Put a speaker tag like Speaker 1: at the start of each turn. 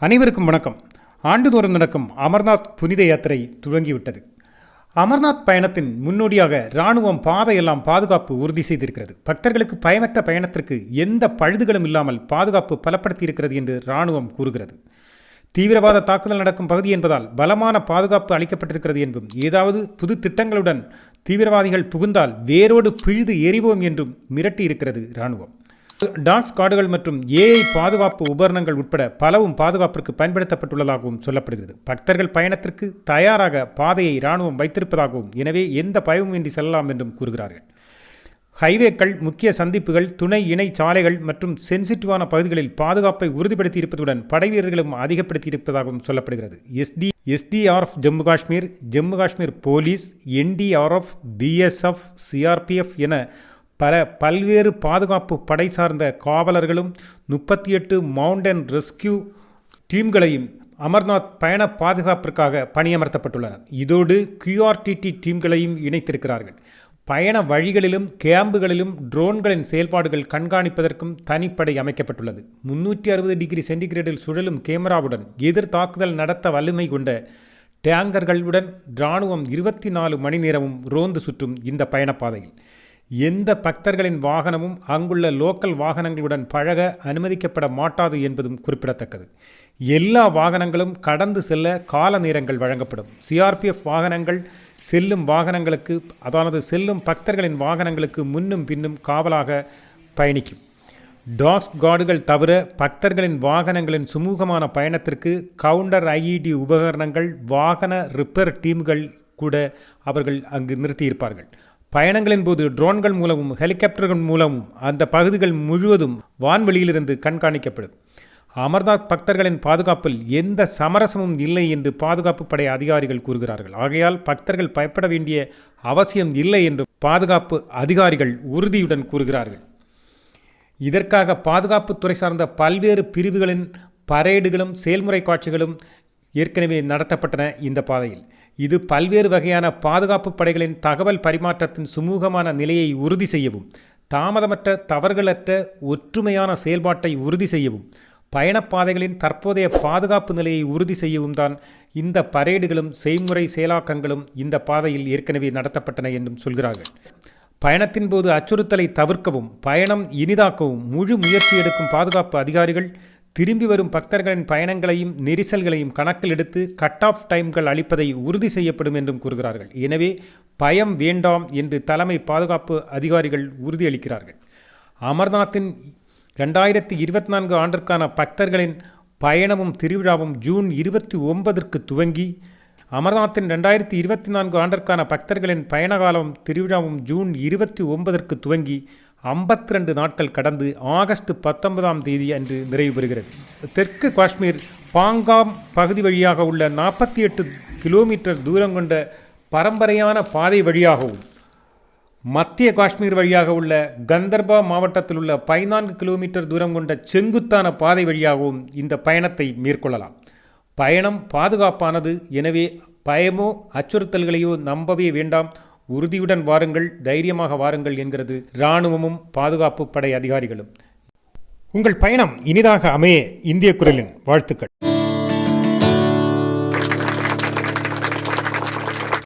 Speaker 1: அனைவருக்கும் வணக்கம். ஆண்டுதோறும் நடக்கும் அமர்நாத் புனித யாத்திரை துவங்கிவிட்டது. அமர்நாத் பயணத்தின் முன்னோடியாக இராணுவம் பாதையெல்லாம் பாதுகாப்பு உறுதி செய்திருக்கிறது. பக்தர்களுக்கு பயமற்ற பயணத்திற்கு எந்த பழுதுகளும் இல்லாமல் பாதுகாப்பு பலப்படுத்தியிருக்கிறது என்று இராணுவம் கூறுகிறது. தீவிரவாத தாக்குதல் நடக்கும் பகுதி என்பதால் பலமான பாதுகாப்பு அளிக்கப்பட்டிருக்கிறது என்றும், ஏதாவது புது திட்டங்களுடன் தீவிரவாதிகள் புகுந்தால் வேரோடு பிழுது எறிவோம் என்றும் மிரட்டியிருக்கிறது இராணுவம். டாக் ஸ்குவாடுகள் மற்றும் ஏஐ பாதுகாப்பு உபகரணங்கள் உட்பட பலவும் பாதுகாப்பிற்கு பயன்படுத்தப்பட்டுள்ளதாகவும் சொல்லப்படுகிறது. பக்தர்கள் பயணத்திற்கு தயாராக பாதையை இராணுவம் வைத்திருப்பதாகவும், எனவே எந்த பயமும் இன்றி செல்லலாம் என்றும் கூறுகிறார்கள். ஹைவேக்கள், முக்கிய சந்திப்புகள், துணை இணை சாலைகள் மற்றும் சென்சிட்டிவான பகுதிகளில் பாதுகாப்பை உறுதிப்படுத்தி இருப்பதுடன் படைவீரர்களும் அதிகப்படுத்தியிருப்பதாகவும் சொல்லப்படுகிறது. STRF Jammu Kashmir police, NDRF, BSF, CRPF என பல்வேறு பாதுகாப்பு படை சார்ந்த காவலர்களும் 38 மவுண்டன் ரெஸ்கியூ டீம்களையும் அமர்நாத் பயண பாதுகாப்பிற்காக பணியமர்த்தப்பட்டுள்ளனர். இதோடு QRTT டீம்களையும் இணைத்திருக்கிறார்கள். பயண வழிகளிலும் கேம்புகளிலும் ட்ரோன்களின் செயல்பாடுகள் கண்காணிப்பதற்கும் தனிப்படை அமைக்கப்பட்டுள்ளது. 360 டிகிரி சென்டிகிரேடில் சுழலும் கேமராவுடன் எதிர் தாக்குதல் நடத்த வலிமை கொண்ட டேங்கர்களுடன் இராணுவம் 24 மணி நேரமும் ரோந்து சுற்றும் இந்த பயணப்பாதையில் எந்த பக்தர்களின் வாகனமும் அங்குள்ள லோக்கல் வாகனங்களுடன் பழக அனுமதிக்கப்பட மாட்டாது என்பதும் குறிப்பிடத்தக்கது. எல்லா வாகனங்களும் கடந்து செல்ல கால நேரங்கள் வழங்கப்படும். சிஆர்பிஎஃப் வாகனங்கள் செல்லும் பக்தர்களின் வாகனங்களுக்கு முன்னும் பின்னும் காவலாக பயணிக்கும். டாக் ஸ்குவாடுகள் தவிர பக்தர்களின் வாகனங்களின் சுமூகமான பயணத்திற்கு கவுண்டர் IED உபகரணங்கள், வாகன ரிப்பேர் டீம்கள் கூட அவர்கள் அங்கு நிறுத்தியிருப்பார்கள். பயணங்களின் போது ட்ரோன்கள் மூலமும் ஹெலிகாப்டர்கள் மூலமும் அந்த பகுதிகள் முழுவதும் வான்வெளியிலிருந்து கண்காணிக்கப்படும். அமர்நாத் பக்தர்களின் பாதுகாப்பில் எந்த சமரசமும் இல்லை என்று பாதுகாப்பு படை அதிகாரிகள் கூறுகிறார்கள். ஆகையால் பக்தர்கள் பயப்பட வேண்டிய அவசியம் இல்லை என்று பாதுகாப்பு அதிகாரிகள் உறுதியுடன் கூறுகிறார்கள். இதற்காக பாதுகாப்புத்துறை சார்ந்த பல்வேறு பிரிவுகளின் பரேடுகளும் செயல்முறை காட்சிகளும் ஏற்கனவே நடத்தப்பட்டன. இந்த பாதையில் இது பல்வேறு வகையான பாதுகாப்பு படைகளின் தகவல் பரிமாற்றத்தின் சுமூகமான நிலையை உறுதி செய்யவும், தாமதமற்ற தவறுகளற்ற ஒற்றுமையான செயல்பாட்டை உறுதி செய்யவும், பயணப்பாதைகளின் தற்போதைய பாதுகாப்பு நிலையை உறுதி செய்யவும் தான் இந்த பரேடுகளும் செய்முறை செயலாக்கங்களும் இந்த பாதையில் ஏற்கனவே நடத்தப்பட்டன என்றும் சொல்கிறார்கள். பயணத்தின் போது அச்சுறுத்தலை தவிர்க்கவும் பயணம் இனிதாக்கவும் முழு முயற்சி எடுக்கும் பாதுகாப்பு அதிகாரிகள் திரும்பி வரும் பக்தர்களின் பயணங்களையும் நெரிசல்களையும் கணக்கில் எடுத்து கட் ஆஃப் டைம்கள் அளிப்பதை உறுதி செய்யப்படும் என்றும் கூறுகிறார்கள். எனவே பயம் வேண்டாம் என்று தலைமை பாதுகாப்பு அதிகாரிகள் உறுதியளிக்கிறார்கள். அமர்நாத்தின் 2024 ஆண்டிற்கான பக்தர்களின் பயணமும் திருவிழாவும் ஜூன் 29 துவங்கி, அமர்நாத்தின் 2024 ஆண்டிற்கான பக்தர்களின் பயணகாலம் திருவிழாவும் ஜூன் 29 துவங்கி 52 நாட்கள் கடந்து ஆகஸ்ட் 19 அன்று நிறைவு பெறுகிறது. தெற்கு காஷ்மீர் பாங்காம் பகுதி வழியாக உள்ள 48 கிலோமீட்டர் தூரம் கொண்ட பரம்பரையான பாதை வழியாகவும், மத்திய காஷ்மீர் வழியாக உள்ள கந்தர்பா மாவட்டத்தில் உள்ள 14 கிலோமீட்டர் தூரம் கொண்ட செங்குத்தான பாதை வழியாகவும் இந்த பயணத்தை மேற்கொள்ளலாம். பயணம் பாதுகாப்பானது. எனவே பயமோ அச்சுறுத்தல்களையோ நம்பவே வேண்டாம். உறுதியுடன் வாருங்கள், தைரியமாக வாருங்கள் என்கிறது இராணுவமும் பாதுகாப்பு படை அதிகாரிகளும். உங்கள் பயணம் இனிதாக அமைய இந்திய குரலின் வாழ்த்துக்கள்.